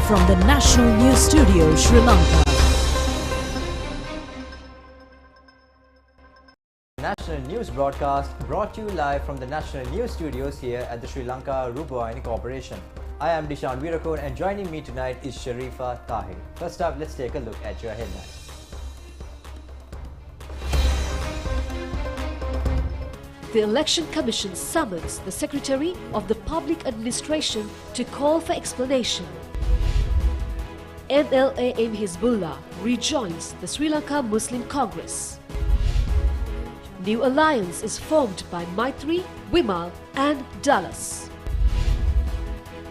from the National News Studio, Sri Lanka. National News broadcast brought to you live from the National News Studios here at the Sri Lanka Rupavahini Corporation. I am Dishan Virakon and joining me tonight is Sharifa Tahir. First up, let's take a look at your headlines. The Election Commission summons the Secretary of the Public Administration to call for explanation. MLA Hizbullah rejoins the Sri Lanka Muslim Congress. New alliance is formed by Maitri, Wimal and Dallas.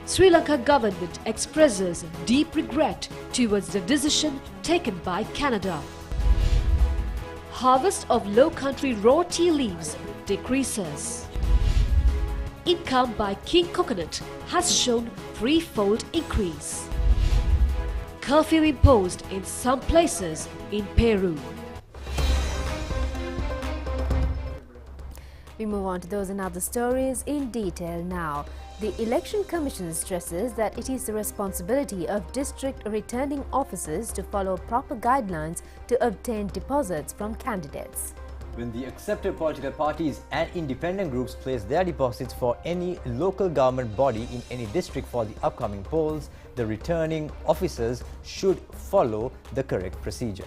Sri Lanka government expresses deep regret towards the decision taken by Canada. Harvest of low country raw tea leaves decreases. Income by king coconut has shown threefold increase. Curfew imposed in some places in Peru. We move on to those and other stories in detail now. The Election Commission stresses that it is the responsibility of district returning officers to follow proper guidelines to obtain deposits from candidates. When the accepted political parties and independent groups place their deposits for any local government body in any district for the upcoming polls, the returning officers should follow the correct procedure.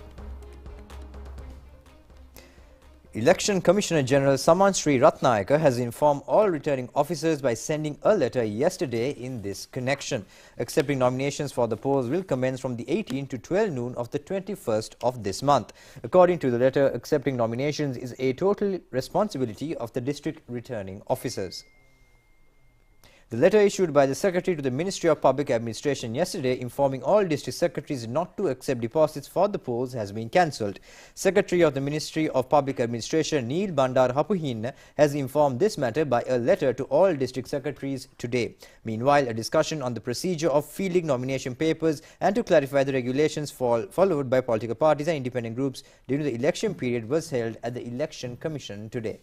Election Commissioner General Saman Sri Ratnayaka has informed all returning officers by sending a letter yesterday in this connection. Accepting nominations for the polls will commence from the 18 to 12 noon of the 21st of this month. According to the letter, accepting nominations is a total responsibility of the district returning officers. The letter issued by the Secretary to the Ministry of Public Administration yesterday informing all district secretaries not to accept deposits for the polls has been cancelled. Secretary of the Ministry of Public Administration Neel Bandar Hapuhin has informed this matter by a letter to all district secretaries today. Meanwhile, a discussion on the procedure of fielding nomination papers and to clarify the regulations followed by political parties and independent groups during the election period was held at the Election Commission today.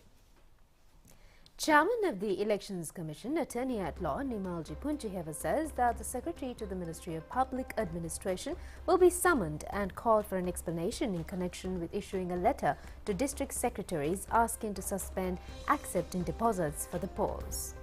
Chairman of the Elections Commission, Attorney at Law Nimalji Punchiheva says that the Secretary to the Ministry of Public Administration will be summoned and called for an explanation in connection with issuing a letter to district secretaries asking to suspend accepting deposits for the polls.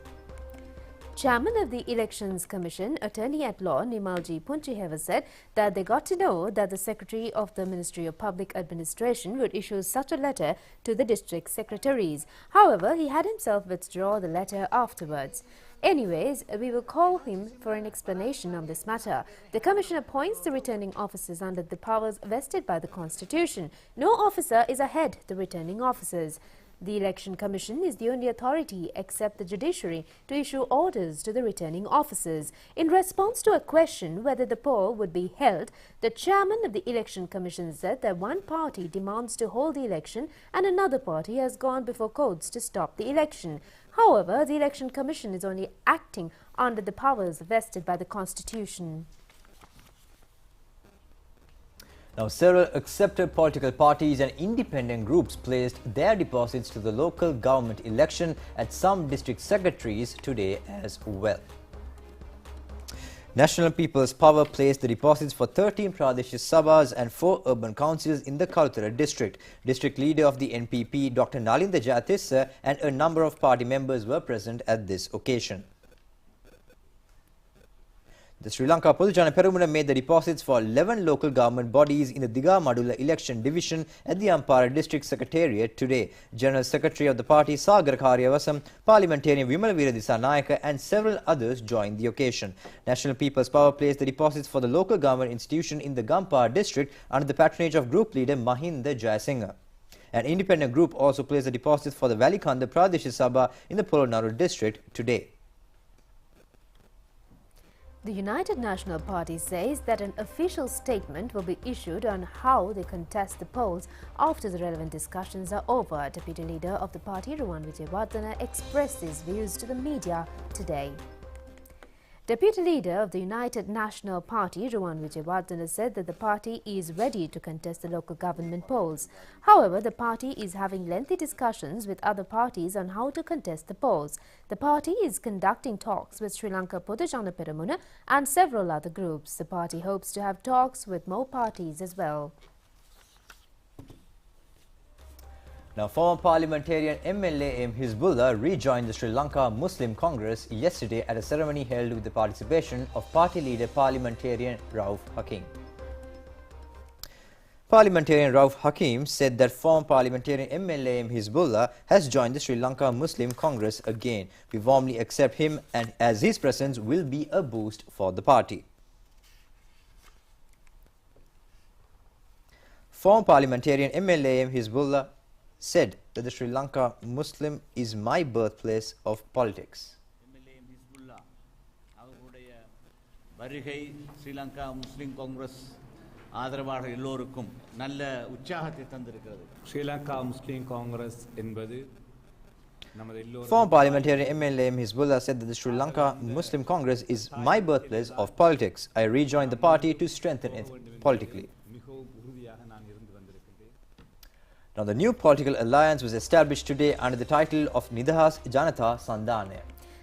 Chairman of the Elections Commission, Attorney at Law Nimalji Punchiheva said that they got to know that the Secretary of the Ministry of Public Administration would issue such a letter to the district secretaries. However, he had himself withdraw the letter afterwards. Anyways, we will call him for an explanation on this matter. The Commission appoints the returning officers under the powers vested by the Constitution. No officer is ahead the returning officers. The Election Commission is the only authority except the judiciary to issue orders to the returning officers. In response to a question whether the poll would be held, the chairman of the Election Commission said that one party demands to hold the election and another party has gone before courts to stop the election. However, the Election Commission is only acting under the powers vested by the Constitution. Now, several accepted political parties and independent groups placed their deposits to the local government election at some district secretaries today as well. National People's Power placed the deposits for 13 Pradesh Sabhas and 4 urban councils in the Kalutara district. District leader of the NPP, Dr. Nalinda Jayatissa, and a number of party members were present at this occasion. The Sri Lanka Podujana Peramuna made the deposits for 11 local government bodies in the Diga Madula election division at the Ampara district secretariat today. General Secretary of the party Sagar Karyavasam, Parliamentarian Vimal Veeradisa Nayaka and several others joined the occasion. National People's Power placed the deposits for the local government institution in the Gampara district under the patronage of group leader Mahinda Jayasinghe. An independent group also placed the deposits for the Valikanda Pradesh Sabha in the Polonnaru district today. The United National Party says that an official statement will be issued on how they contest the polls after the relevant discussions are over. Deputy Leader of the party, Ruwan Wijewardena, expressed his views to the media today. Deputy Leader of the United National Party, Ruwan Wijewardena, said that the party is ready to contest the local government polls. However, the party is having lengthy discussions with other parties on how to contest the polls. The party is conducting talks with Sri Lanka Podujana Peramuna and several other groups. The party hopes to have talks with more parties as well. Now, former parliamentarian MLA M. Hizbullah rejoined the Sri Lanka Muslim Congress yesterday at a ceremony held with the participation of party leader parliamentarian Rauf Hakim. Parliamentarian Rauf Hakim said that former parliamentarian MLA M. Hizbullah has joined the Sri Lanka Muslim Congress again. We warmly accept him, and as his presence will be a boost for the party. Former parliamentarian MLA M. Hizbullah said that the Sri Lanka Muslim is my birthplace of politics. Sri Lanka Muslim Congress ஆதரவாக எல்லோருக்கும் நல்ல உற்சாகத்தை தந்திருக்கிறது. Sri Lanka Muslim Congress என்பது Former parliamentarian MLA M. Hizbullah said that the Sri Lanka Muslim Congress is my birthplace of politics. I rejoined the party to strengthen it politically. Now, the new political alliance was established today under the title of Nidahas Janata Sandhana.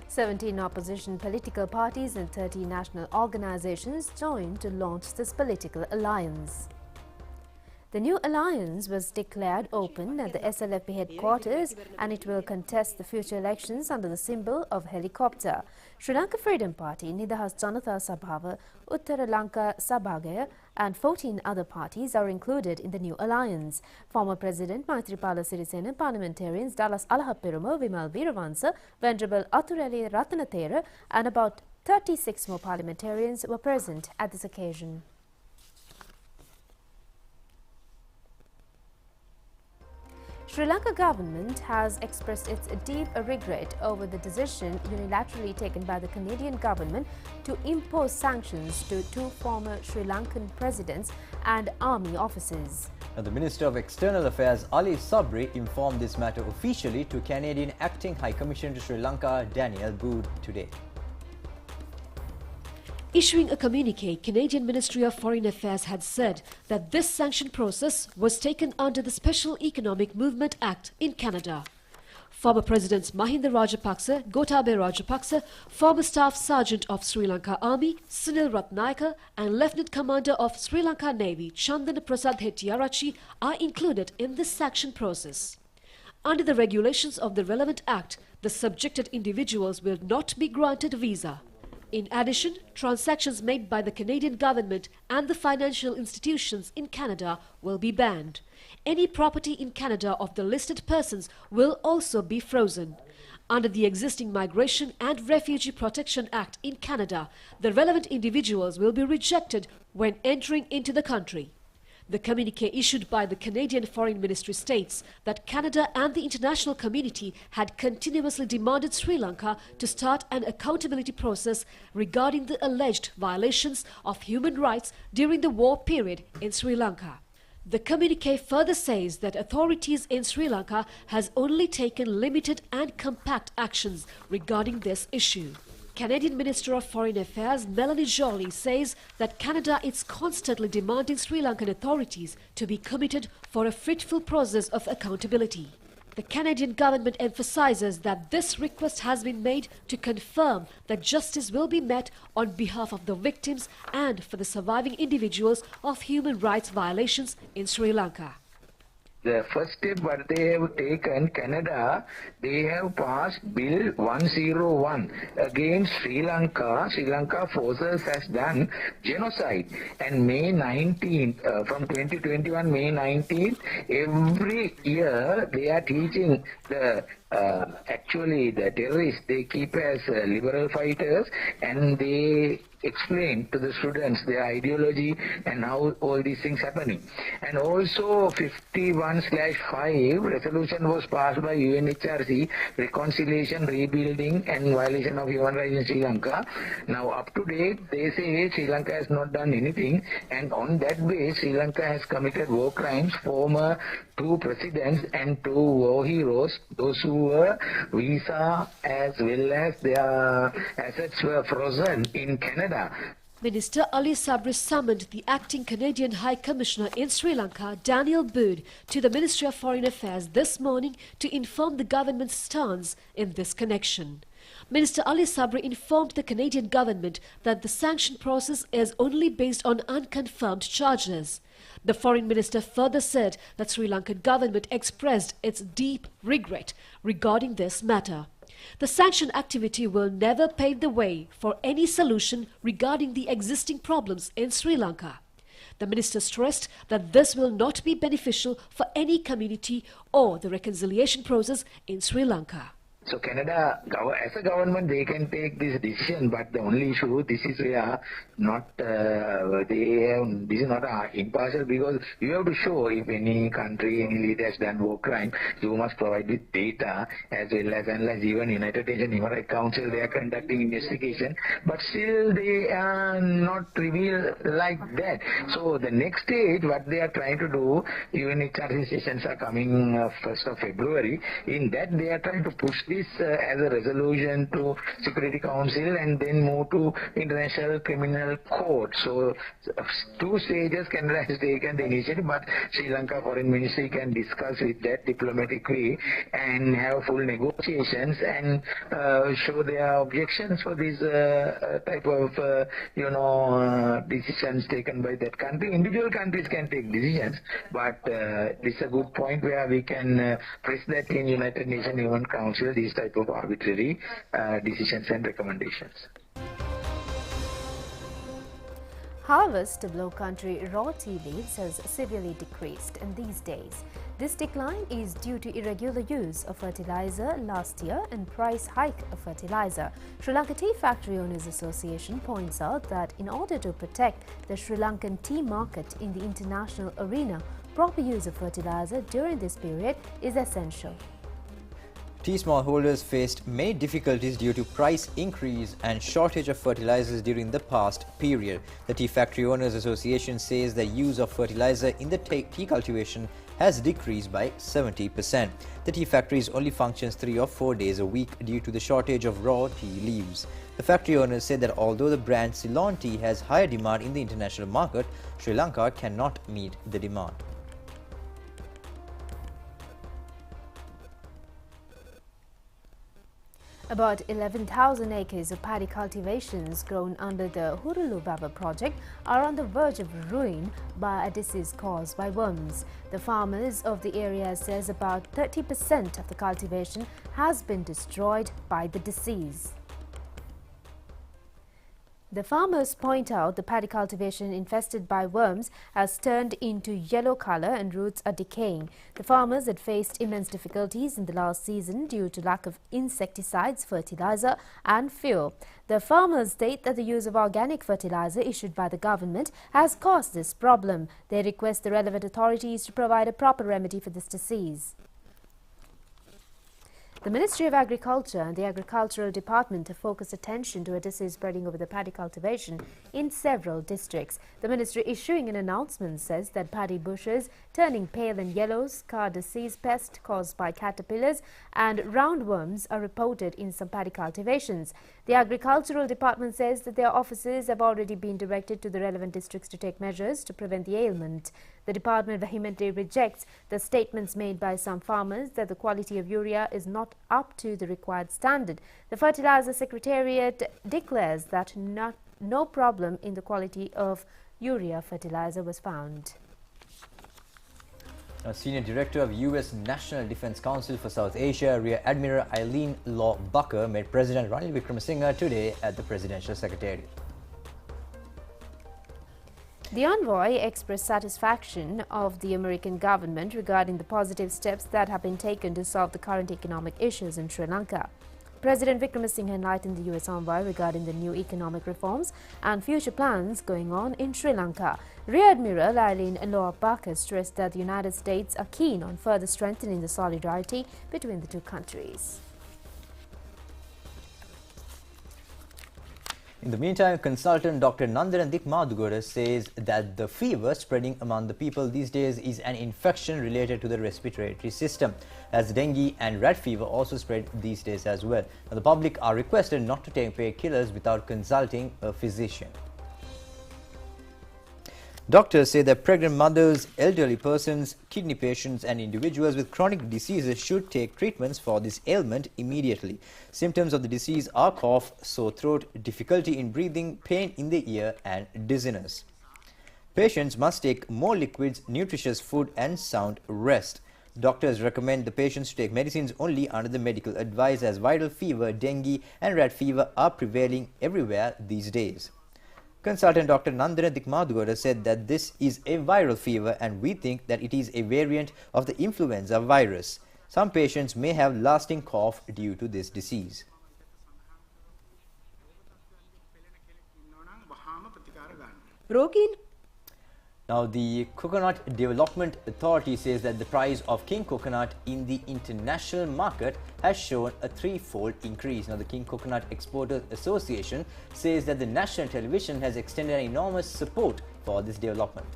17 opposition political parties and 30 national organizations joined to launch this political alliance. The new alliance was declared open at the SLFP headquarters, and it will contest the future elections under the symbol of helicopter. Sri Lanka Freedom Party, Nidahas Janata Sabhava, Uttara Lanka Sabhagaya and 14 other parties are included in the new alliance. Former President Maithripala Sirisena, parliamentarians Dallas Alahappiruma, Vimal Veeravansa, Venerable Athurale Ratanathera and about 36 more parliamentarians were present at this occasion. Sri Lanka government has expressed its deep regret over the decision unilaterally taken by the Canadian government to impose sanctions to two former Sri Lankan presidents and army officers. Now, the Minister of External Affairs Ali Sabri informed this matter officially to Canadian Acting High Commissioner to Sri Lanka Daniel Bood today. Issuing a communique, Canadian Ministry of Foreign Affairs had said that this sanction process was taken under the Special Economic Movement Act in Canada. Former Presidents Mahinda Rajapaksa, Gotabaya Rajapaksa, former Staff Sergeant of Sri Lanka Army Sunil Ratnayaka and Lieutenant Commander of Sri Lanka Navy Chandana Prasad Hettiarachchi are included in this sanction process. Under the regulations of the relevant act, the subjected individuals will not be granted visa. In addition, transactions made by the Canadian government and the financial institutions in Canada will be banned. Any property in Canada of the listed persons will also be frozen. Under the existing Migration and Refugee Protection Act in Canada, the relevant individuals will be rejected when entering into the country. The communique issued by the Canadian Foreign Ministry states that Canada and the international community had continuously demanded Sri Lanka to start an accountability process regarding the alleged violations of human rights during the war period in Sri Lanka. The communique further says that authorities in Sri Lanka has only taken limited and compact actions regarding this issue. Canadian Minister of Foreign Affairs Melanie Joly says that Canada is constantly demanding Sri Lankan authorities to be committed for a fruitful process of accountability. The Canadian government emphasizes that this request has been made to confirm that justice will be met on behalf of the victims and for the surviving individuals of human rights violations in Sri Lanka. The first step what they have taken, Canada, they have passed Bill 101 against Sri Lanka. Sri Lanka forces has done genocide. And May 19th, from 2021, May 19th, every year they are teaching the actually the terrorists, they keep as liberal fighters, and they explain to the students their ideology and how all these things happening. And also 51/5 resolution was passed by UNHRC, reconciliation, rebuilding and violation of human rights in Sri Lanka. Now up to date they say Sri Lanka has not done anything, and on that base Sri Lanka has committed war crimes, former 2 presidents and 2 war heroes, those who a visa as well as their assets were frozen in Canada. Minister Ali Sabri summoned the acting Canadian High Commissioner in Sri Lanka, Daniel Bood, to the Ministry of Foreign Affairs this morning to inform the government's stance in this connection. Minister Ali Sabri informed the Canadian government that the sanction process is only based on unconfirmed charges. The foreign minister further said that Sri Lankan government expressed its deep regret regarding this matter. The sanction activity will never pave the way for any solution regarding the existing problems in Sri Lanka. The minister stressed that this will not be beneficial for any community or the reconciliation process in Sri Lanka. So Canada, as a government, they can take this decision, but the only issue, this is where not this is not impartial, because you have to show if any country, any leader has done war crime, you must provide with data as well as analyze. Even United Nations Human Rights Council, they are conducting investigation, but still they are not revealed like that. So the next stage, what they are trying to do, UNHRC sessions are coming 1st of February. In that, they are trying to push this as a resolution to Security Council and then move to International Criminal Court. So 2 stages Canada has taken the initiative, but Sri Lanka Foreign Ministry can discuss with that diplomatic way and have full negotiations and show their objections for this type of decisions taken by that country. Individual countries can take decisions, but this is a good point where we can press that in United Nations Human Council, these type of arbitrary decisions and recommendations. Harvest of low-country raw tea leaves has severely decreased in these days. This decline is due to irregular use of fertilizer last year and price hike of fertilizer. Sri Lanka Tea Factory Owners Association points out that in order to protect the Sri Lankan tea market in the international arena, proper use of fertilizer during this period is essential. Tea smallholders faced many difficulties due to price increase and shortage of fertilizers during the past period. The Tea Factory Owners Association says the use of fertilizer in the tea cultivation has decreased by 70%. The tea factories only functions 3 or 4 days a week due to the shortage of raw tea leaves. The factory owners said that although the brand Ceylon tea has higher demand in the international market, Sri Lanka cannot meet the demand. About 11,000 acres of paddy cultivations grown under the Hurulubaba project are on the verge of ruin by a disease caused by worms. The farmers of the area says about 30% of the cultivation has been destroyed by the disease. The farmers point out the paddy cultivation infested by worms has turned into yellow color and roots are decaying. The farmers had faced immense difficulties in the last season due to lack of insecticides, fertilizer and fuel. The farmers state that the use of organic fertilizer issued by the government has caused this problem. They request the relevant authorities to provide a proper remedy for this disease. The Ministry of Agriculture and the Agricultural Department have focused attention to a disease spreading over the paddy cultivation in several districts. The ministry issuing an announcement says that paddy bushes turning pale and yellow, scar disease pest caused by caterpillars and roundworms are reported in some paddy cultivations. The Agricultural Department says that their officers have already been directed to the relevant districts to take measures to prevent the ailment. The department vehemently rejects the statements made by some farmers that the quality of urea is not up to the required standard. The Fertilizer Secretariat declares that no problem in the quality of urea fertilizer was found. A senior director of U.S. National Defense Council for South Asia, Rear Admiral Eileen Law Bucker, met President Ranil Wickremesinghe today at the Presidential Secretariat. The envoy expressed satisfaction of the American government regarding the positive steps that have been taken to solve the current economic issues in Sri Lanka. President Wickremesinghe enlightened the U.S. envoy regarding the new economic reforms and future plans going on in Sri Lanka. Rear Admiral Eileen Law Bucker stressed that the United States are keen on further strengthening the solidarity between the two countries. In the meantime, consultant Dr. Nandan Madhugara says that the fever spreading among the people these days is an infection related to the respiratory system, as dengue and rat fever also spread these days as well. Now, the public are requested not to take painkillers without consulting a physician. Doctors say that pregnant mothers, elderly persons, kidney patients and individuals with chronic diseases should take treatments for this ailment immediately. Symptoms of the disease are cough, sore throat, difficulty in breathing, pain in the ear and dizziness. Patients must take more liquids, nutritious food and sound rest. Doctors recommend the patients to take medicines only under the medical advice, as viral fever, dengue and rat fever are prevailing everywhere these days. Consultant Dr. Nandan Madhugara said that this is a viral fever and we think that it is a variant of the influenza virus. Some patients may have lasting cough due to this disease. Now, the Coconut Development Authority says that the price of king coconut in the international market has shown a threefold increase. Now, the King Coconut Exporters Association says that the national television has extended enormous support for this development.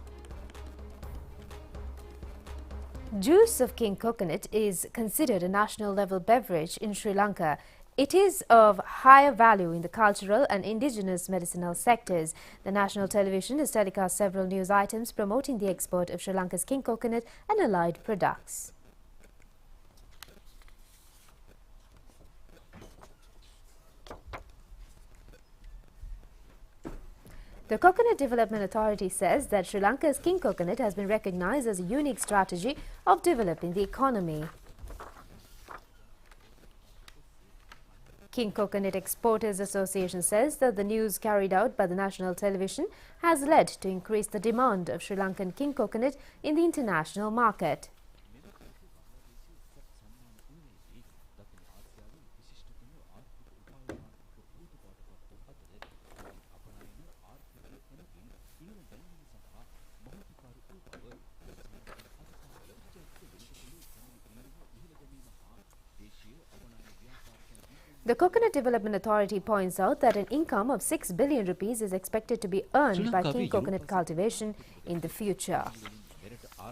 Juice of king coconut is considered a national level beverage in Sri Lanka. It is of higher value in the cultural and indigenous medicinal sectors. The national television has telecast several news items promoting the export of Sri Lanka's king coconut and allied products. The Coconut Development Authority says that Sri Lanka's king coconut has been recognized as a unique strategy of developing the economy. King Coconut Exporters Association says that the news carried out by the national television has led to increase the demand of Sri Lankan king coconut in the international market. The Coconut Development Authority points out that an income of 6 billion rupees is expected to be earned by king coconut cultivation in the future.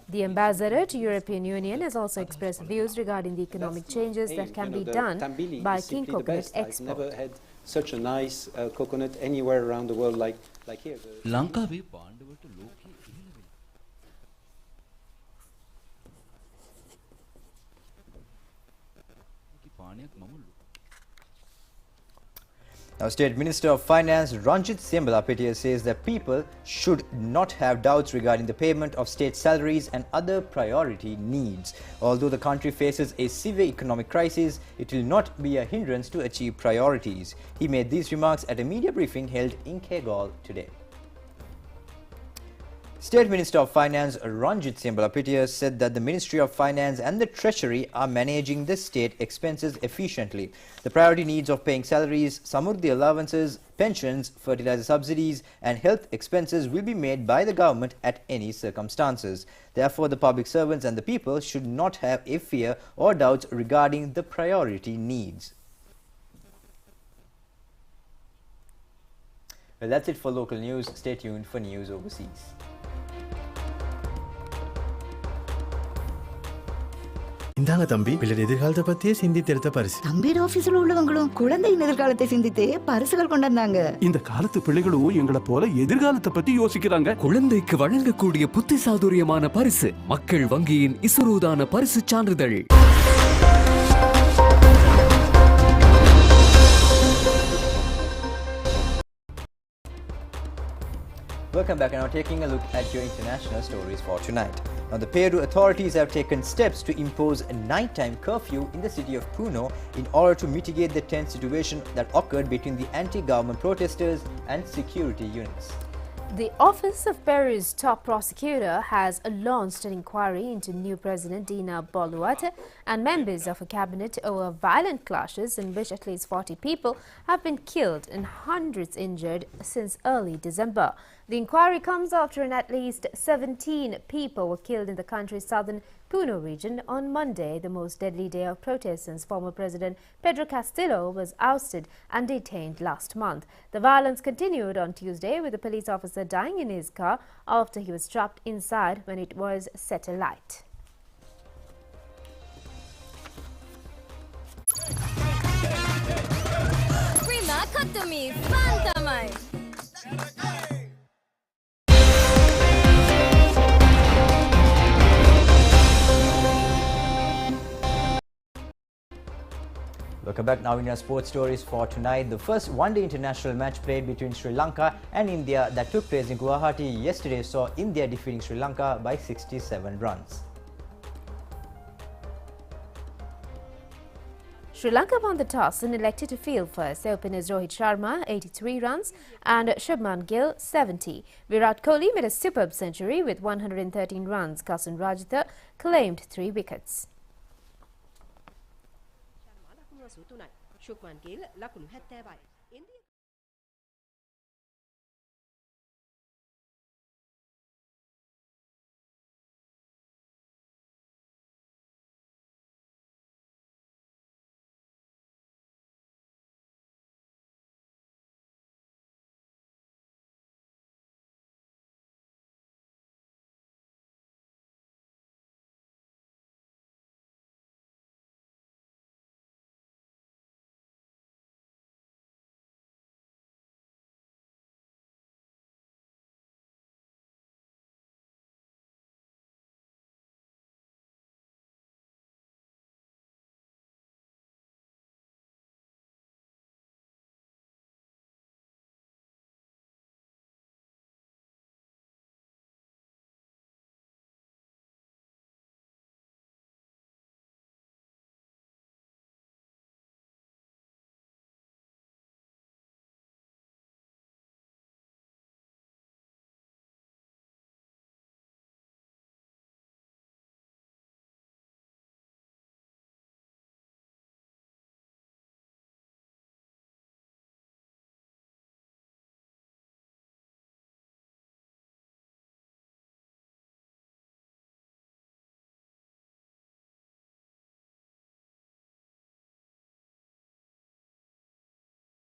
The ambassador to European Union has also expressed views regarding the economic changes that can be done by king coconut export. I've never had such a nice coconut anywhere around the world like here. Now, State Minister of Finance Ranjit Sembalapetia says that people should not have doubts regarding the payment of state salaries and other priority needs. Although the country faces a severe economic crisis, it will not be a hindrance to achieve priorities. He made these remarks at a media briefing held in Kegal today. State Minister of Finance Ranjit Sembalapetia said that the Ministry of Finance and the Treasury are managing the state expenses efficiently. The priority needs of paying salaries, samurdhi allowances, pensions, fertilizer subsidies and health expenses will be made by the government at any circumstances. Therefore, the public servants and the people should not have a fear or doubts regarding the priority needs. Well, that's it for local news. Stay tuned for news overseas. இந்தாங்க தம்பி, பிள்ளை எதிர்காலத்தை பத்தியே சிந்தித்தெடுத்த பரிசு. தம்பியோட ஆபீஸ்ல உள்ளவங்களும் குழந்தையின் எதிர்காலத்தை சிந்தித்தே பரிசுகள் கொண்டாந்தாங்க. இந்த காலத்து பிள்ளைகளும் எங்களை போல எதிர்காலத்தை பத்தி யோசிக்கிறாங்க. குழந்தைக்கு வழங்கக்கூடிய புத்தி சாதுரியமான பரிசு மக்கள் வங்கியின் இசுரூதான பரிசு சான்றிதழ். Welcome back, and now taking a look at your international stories for tonight. Now, the Peru authorities have taken steps to impose a nighttime curfew in the city of Puno in order to mitigate the tense situation that occurred between the anti-government protesters and security units. The Office of Peru's top prosecutor has launched an inquiry into new President Dina Boluarte and members of her cabinet over violent clashes in which at least 40 people have been killed and hundreds injured since early December. The inquiry comes after at least 17 people were killed in the country's southern Puno region on Monday, the most deadly day of protests since former President Pedro Castillo was ousted and detained last month. The violence continued on Tuesday, with a police officer dying in his car after he was trapped inside when it was set alight. Welcome back. Now in our sports stories for tonight. The first one-day international match played between Sri Lanka and India that took place in Guwahati yesterday saw India defeating Sri Lanka by 67 runs. Sri Lanka won the toss and elected to field first. The openers Rohit Sharma 83 runs and Shubman Gill 70. Virat Kohli made a superb century with 113 runs. Kasan Rajitha claimed 3 wickets. Shubman Gill ලකුණු 70යි.